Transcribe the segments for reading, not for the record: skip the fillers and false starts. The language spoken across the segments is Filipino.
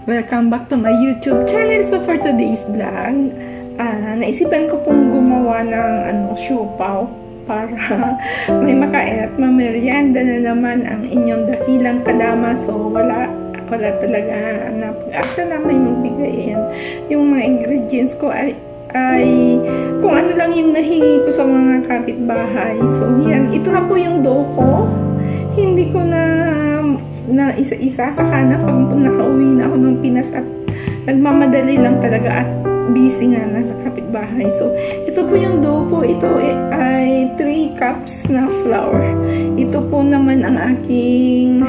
Welcome back to my YouTube channel. So for today's vlog, naisipan ko pong gumawa ng siopaw para may makain at mamerienda na naman ang inyong dakilang kadama. So wala talaga na pag-asa na may magbigay yan. Yung mga ingredients ko ay kung ano lang yung nahingi ko sa mga kapitbahay. So yan, ito na po yung dough ko. Hindi ko na isa-isa saka na pag nakauwi na ako ng Pinas at nagmamadali lang talaga at busy nga na sa kapitbahay. So, ito po yung dough ko. Ito ay 3 cups na flour. Ito po naman ang aking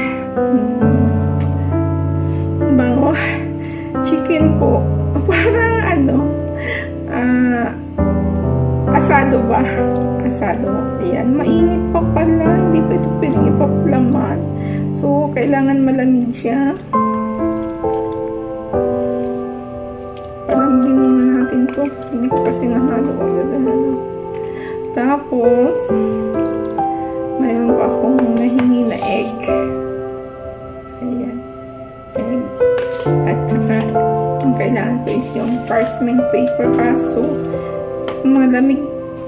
bango chicken po. Parang asado ba? Asado. Ayan, mainit pa pala. Hindi pa ito pwedeng ipapulaman. So, kailangan malamig siya. Palamigin muna natin ito. Hindi ko kasi nahalo agad. Tapos, mayroon pa akong nahingi na egg. Ayan. Egg. At saka, ang kailangan ko is yung parchment paper. Kaso,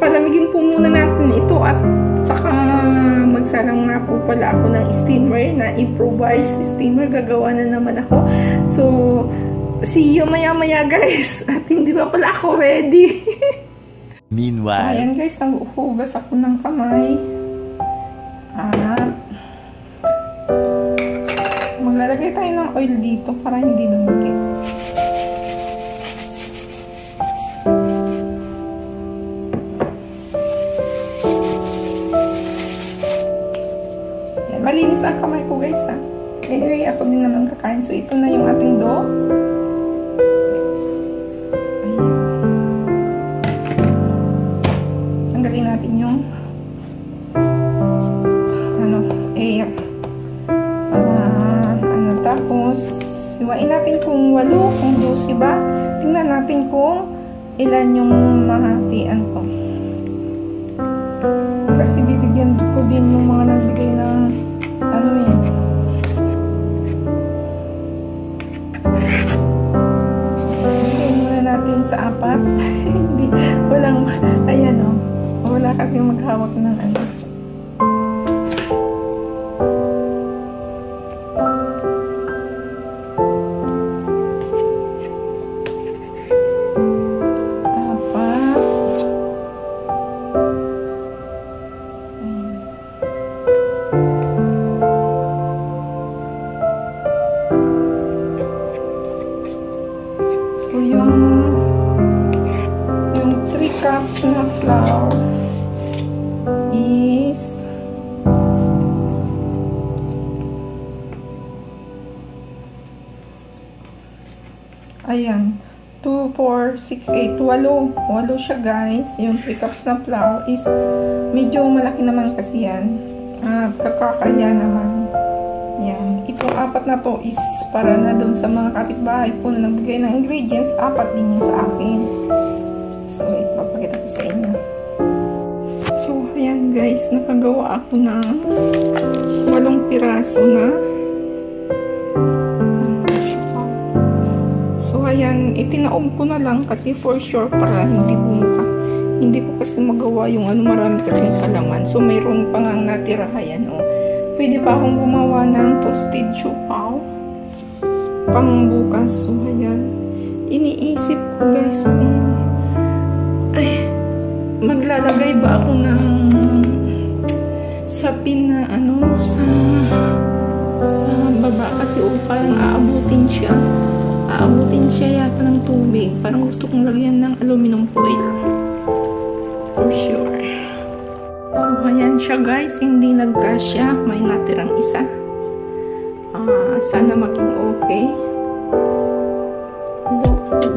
palamigin po muna natin ito at saka magsalang nga po pala ako ng steamer na improvised steamer. Gagawa na naman ako. So, see you maya-maya guys. At hindi pa pala ako ready. Meanwhile, so, ayan guys, naghuhugas ako ng kamay. Maglalagay tayo ng oil dito para hindi lumikit. Malinis ang kamay ko guys ha. Anyway, ako din naman kakain. So, ito na yung ating dough. Ayan. Tanggalin natin yung air. Tapos, hiwain natin kung 8, kung 12 ba. Tingnan natin kung ilan yung mahatian ko. Kasi bibigyan ko din yung mga nagbigay ng muna natin sa 4. Hindi, ayan wala kasi maghawak ng yung 3 cups na flour is ayan 2, 4, 6, 8 8 siya guys. Yung 3 cups na flour is medyo malaki naman kasi yan. Kakakaya naman yan. Itong 4 na to is para na doon sa mga kapitbahay ko na nagbigay ng ingredients. 4 din yung sa akin. So, wait, papakita ko sa inyo. So, ayan guys, nakagawa ako ng 8 piraso na siopaw. So, ayan, itinaob ko na lang kasi for sure para hindi bumuka. Hindi ko kasi magawa yung marami kasing kalaman. So, mayroon pa nga natira. Ayan, pwede pa akong gumawa ng toasted siopaw pang bukas. So, ayan. Iniisip ko guys kung maglalagay ba ako ng sapin na sa baba kasi parang aabutin siya yata ng tubig. Parang gusto kong lagyan ng aluminum foil for sure. So, ayan siya guys. Hindi nagkasya. May natirang isa. Sana maging okay.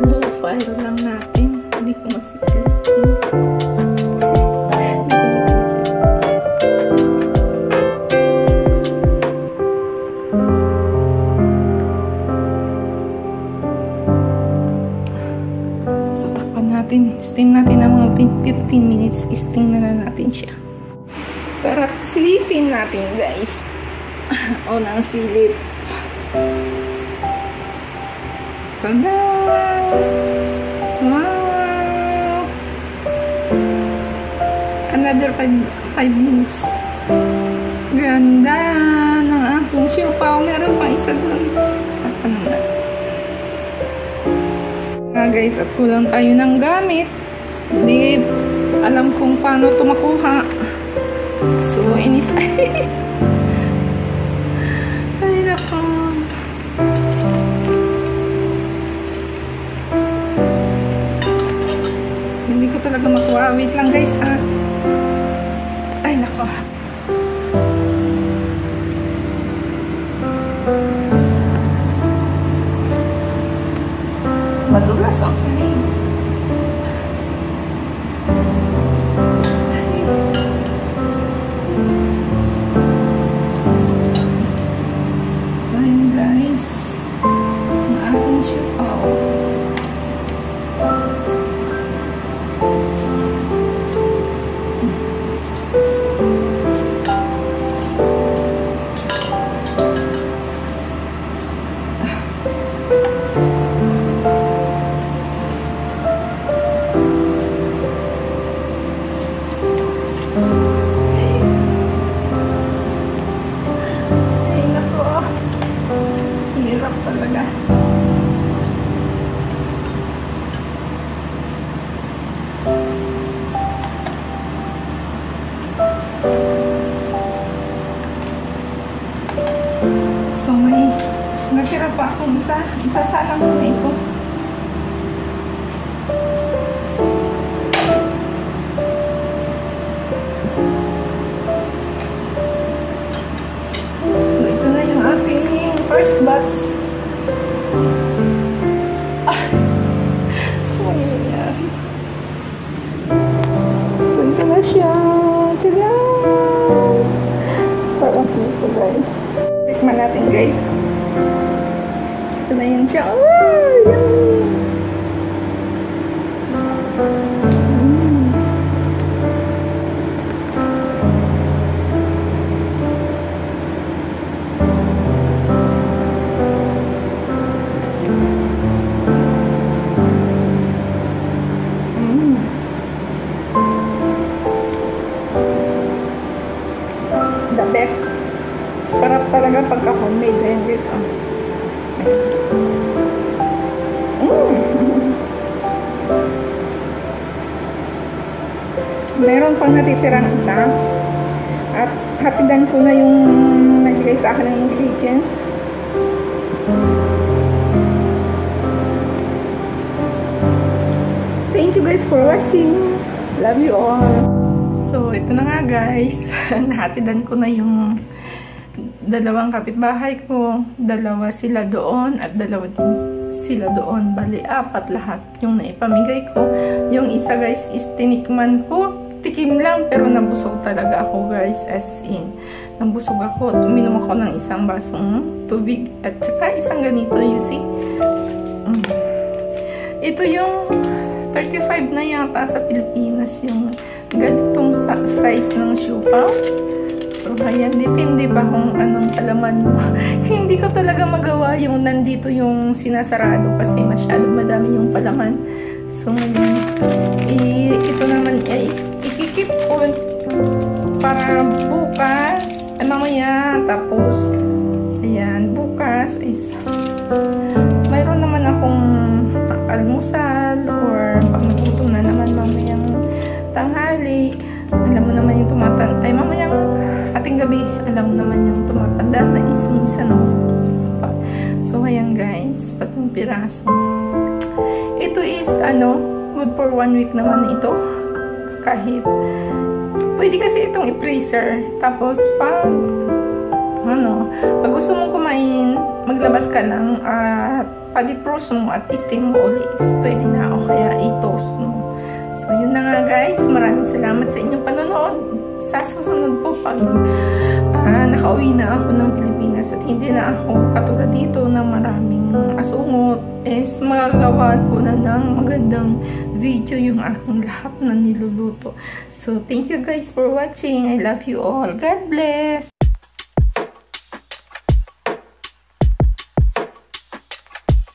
Low fire lang natin. Hindi ko masikip. tingnan na natin siya. Para silipin natin, guys. Unang silip. Tada! Wow! Another 5 minutes. Ganda ng aking siopaw. Meron pang isa doon. Ano na? Guys, at kulang tayo ng gamit. Hindi alam kung paano ito makuha. So, inis. Ay, nako. Hindi ko talaga makuha. Wait lang, guys, ha. Ay, nako. Madulas ang sahig. So, yun, guys. Ang aking siopaw. Talaga. So, may natira pa akong isasalang ko na ito. So, ito na yung aking first batch. So, ito na siya. Tada! Sarap nito, guys. Tikman natin, guys. Ito na yun siya. Oh, yummy! The best. Sarap talaga pagka homemade din this. Meron pang natitirang isa. At hatidan ko na yung nagigay sa akin ng ingredients. Thank you guys for watching. Love you all. So, ito na nga guys. Nahatidan ko na yung dalawang kapitbahay ko. Dalawa sila doon at dalawa din sila doon. Bali, 4 lahat yung naipamigay ko. Yung isa guys is tinikman ko. Tikim lang pero nabusog talaga ako guys. As in, nabusog ako. Uminom ako ng isang basong tubig at saka isang ganito, you see. Ito yung 35 na yata sa Pilipinas yung ganitong size ng siopaw. So, ayan, depende pa kung anong palaman mo. Hindi ko talaga magawa yung nandito yung sinasarado kasi masyadong madami yung palaman. So, ngayon, ito naman is ikikip ko para bukas, mamaya, tapos, ayan, bukas is mayroon naman akong almusal or pag nagutom na naman mamayang tanghali, alam mo naman yung tumatanda, ay mamayang ating gabi, alam mo naman yung tumatanda na isang-isa no. So, ayan guys, 3 piraso. Ito is, good for 1 week naman ito. Kahit, pwede kasi itong i-freezer. Tapos, pag gusto mong kumain, maglabas ka lang at pa-defrost mo at steam mo ulit. Pwede na o kaya i-toast mo. So, yun na nga guys. Maraming salamat sa inyong panonood. Sa susunod po, pag nakauwi na ako ng Pilipinas at hindi na ako katulad dito na maraming asungot, is magagawa ko na ng magandang video yung aking lahat na niluluto. So, thank you guys for watching. I love you all. God bless!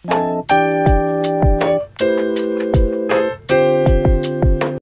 Thank you.